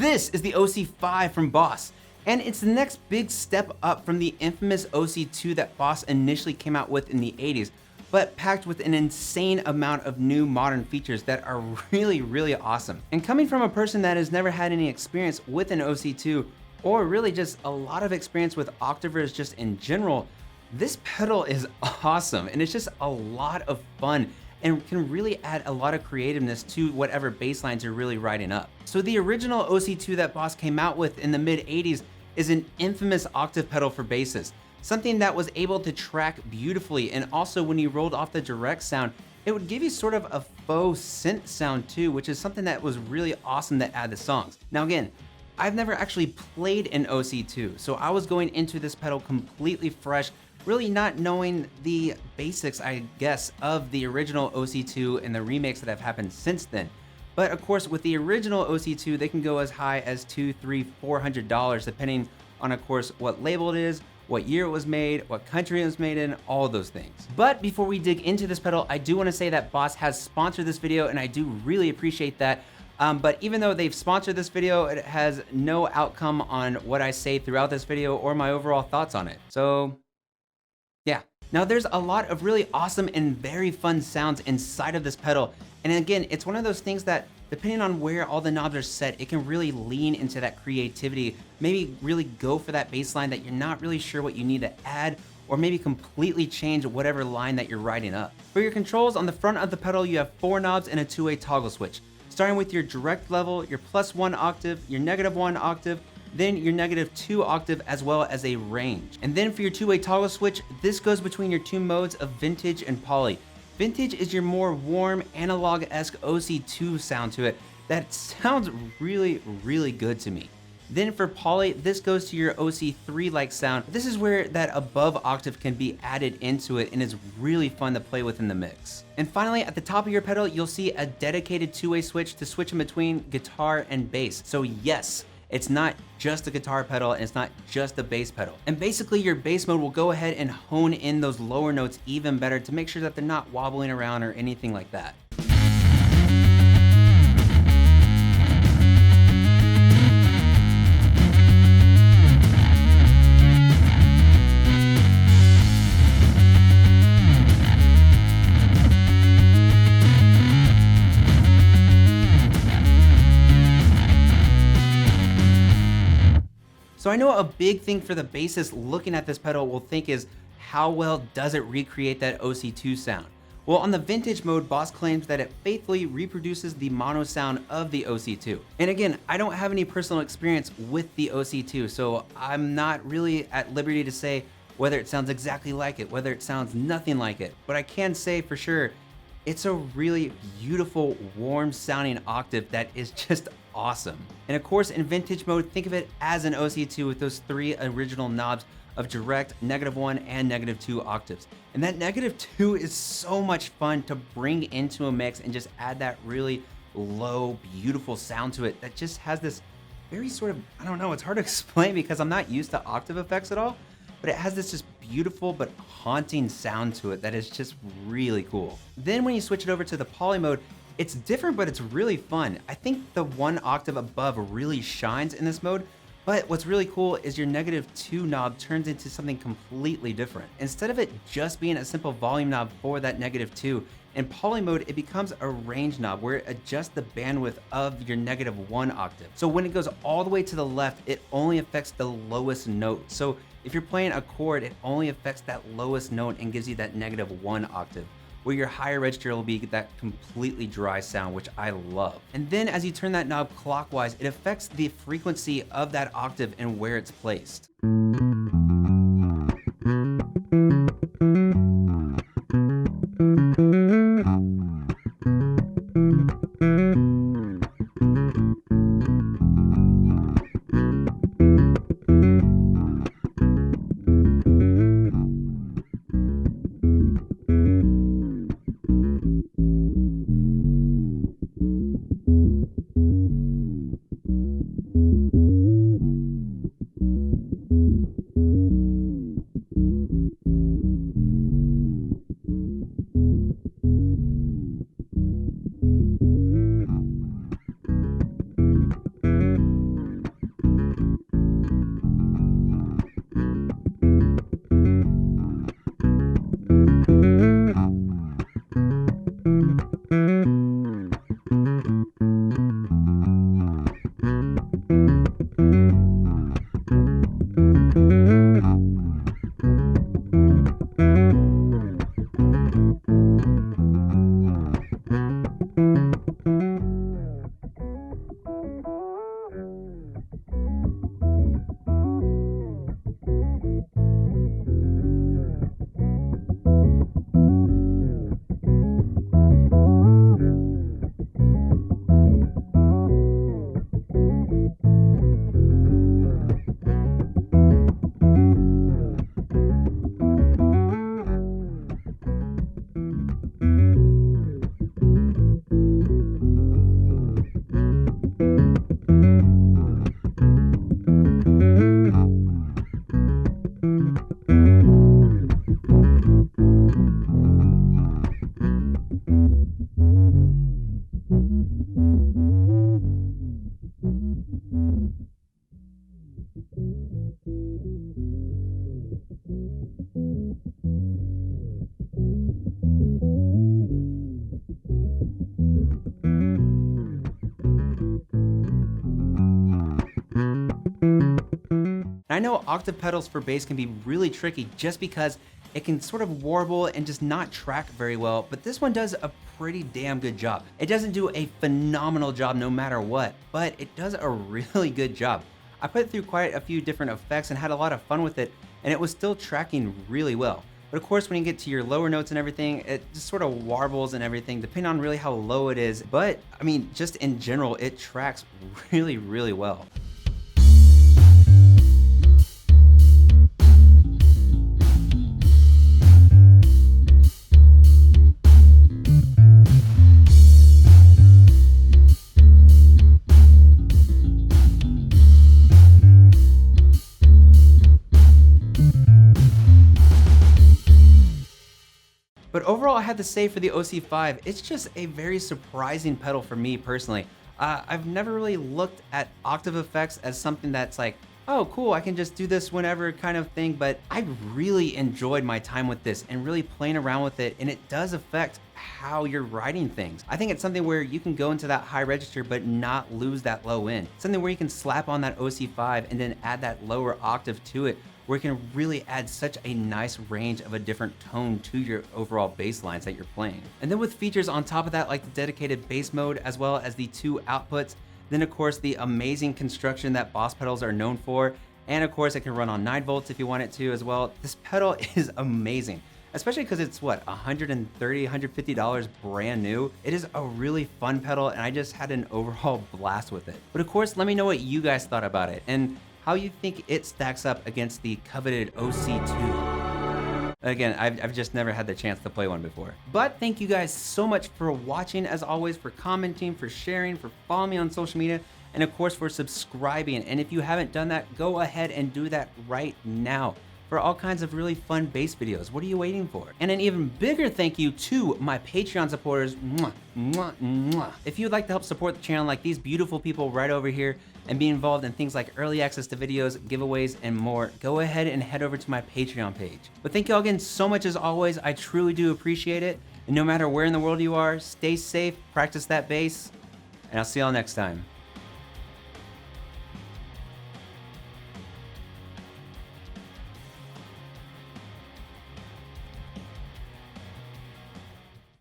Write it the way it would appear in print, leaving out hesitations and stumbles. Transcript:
This is the OC-5 from Boss, and it's the next big step up from the infamous OC-2 that Boss initially came out with in the 80s, but packed with an insane amount of new modern features that are really awesome. And coming from a person that has never had any experience with an OC-2, or really just a lot of experience with Octaves just in general, this pedal is awesome, and it's just a lot of fun and can really add a lot of creativeness to whatever bass lines you're really writing up. So the original OC-2 that Boss came out with in the mid 80s is an infamous octave pedal for basses, something that was able to track beautifully, and also when you rolled off the direct sound, it would give you sort of a faux synth sound too, which is something that was really awesome to add to songs. Now again, I've never actually played an OC-2, so I was going into this pedal completely fresh, really not knowing the basics, I guess, of the original OC-2 and the remakes that have happened since then. But of course, with the original OC-2, they can go as high as $200, $300, $400, depending on, of course, what label it is, what year it was made, what country it was made in, all of those things. But before we dig into this pedal, I do want to say that Boss has sponsored this video, and I do really appreciate that. But even though they've sponsored this video, it has no outcome on what I say throughout this video or my overall thoughts on it. So yeah. Now there's a lot of really awesome and very fun sounds inside of this pedal. And again, it's one of those things that depending on where all the knobs are set, it can really lean into that creativity, maybe really go for that bass line that you're not really sure what you need to add, or maybe completely change whatever line that you're writing up. For your controls, on the front of the pedal, you have 4 knobs and a 2-way toggle switch. Starting with your direct level, your +1 octave, your -1 octave, then your -2 octave, as well as a range. And then for your 2-way toggle switch, this goes between your 2 modes of vintage and poly. Vintage is your more warm, analog-esque OC-2 sound to it that sounds really good to me. Then for poly, this goes to your OC-3-like sound. This is where that above octave can be added into it and is really fun to play with in the mix. And finally, at the top of your pedal, you'll see a dedicated 2-way switch to switch in between guitar and bass. So yes, it's not just a guitar pedal and it's not just a bass pedal. And basically your bass mode will go ahead and hone in those lower notes even better to make sure that they're not wobbling around or anything like that. So I know a big thing for the bassist looking at this pedal will think is, how well does it recreate that OC-2 sound? Well, on the vintage mode, Boss claims that it faithfully reproduces the mono sound of the OC-2. And again, I don't have any personal experience with the OC-2, so I'm not really at liberty to say whether it sounds exactly like it, whether it sounds nothing like it. But I can say for sure, it's a really beautiful, warm sounding octave that is just awesome. And of course, in vintage mode, think of it as an OC-2 with those 3 original knobs of direct, -1, and -2 octaves. And that -2 is so much fun to bring into a mix and just add that really low, beautiful sound to it that just has this very sort of, I don't know, it's hard to explain because I'm not used to octave effects at all, but it has this just beautiful but haunting sound to it that is just really cool. Then when you switch it over to the poly mode, it's different, but it's really fun. I think the 1 octave above really shines in this mode, but what's really cool is your -2 knob turns into something completely different. Instead of it just being a simple volume knob for that -2, in poly mode, it becomes a range knob where it adjusts the bandwidth of your -1 octave. So when it goes all the way to the left, it only affects the lowest note. So if you're playing a chord, it only affects that lowest note and gives you that -1 octave, where your higher register will be that completely dry sound, which I love. And then as you turn that knob clockwise, it affects the frequency of that octave and where it's placed. And I know octave pedals for bass can be really tricky just because it can sort of warble and just not track very well, but this one does a pretty damn good job. It doesn't do a phenomenal job no matter what, but it does a really good job. I put it through quite a few different effects and had a lot of fun with it, and it was still tracking really well. But of course, when you get to your lower notes and everything, it just sort of warbles and everything, depending on really how low it is. But I mean, just in general, it tracks really, really well. But overall, I have to say for the OC-5, it's just a very surprising pedal for me personally. I've never really looked at octave effects as something that's like, oh cool, I can just do this whenever kind of thing, but I really enjoyed my time with this and really playing around with it, and it does affect how you're writing things. I think it's something where you can go into that high register but not lose that low end. Something where you can slap on that OC-5 and then add that lower octave to it, where it can really add such a nice range of a different tone to your overall bass lines that you're playing. And then with features on top of that, like the dedicated bass mode, as well as the 2 outputs, then of course the amazing construction that Boss pedals are known for, and of course it can run on 9 volts if you want it to as well. This pedal is amazing, especially because it's what, $130, $150 brand new. It is a really fun pedal, and I just had an overall blast with it. But of course, let me know what you guys thought about it and how you think it stacks up against the coveted OC-2. Again, I've just never had the chance to play one before. But thank you guys so much for watching, as always, for commenting, for sharing, for following me on social media, and of course for subscribing. And if you haven't done that, go ahead and do that right now for all kinds of really fun bass videos. What are you waiting for? And an even bigger thank you to my Patreon supporters. Mwah, mwah, mwah. If you'd like to help support the channel like these beautiful people right over here and be involved in things like early access to videos, giveaways, and more, go ahead and head over to my Patreon page. But thank you all again so much as always. I truly do appreciate it. And no matter where in the world you are, stay safe, practice that bass, and I'll see y'all next time.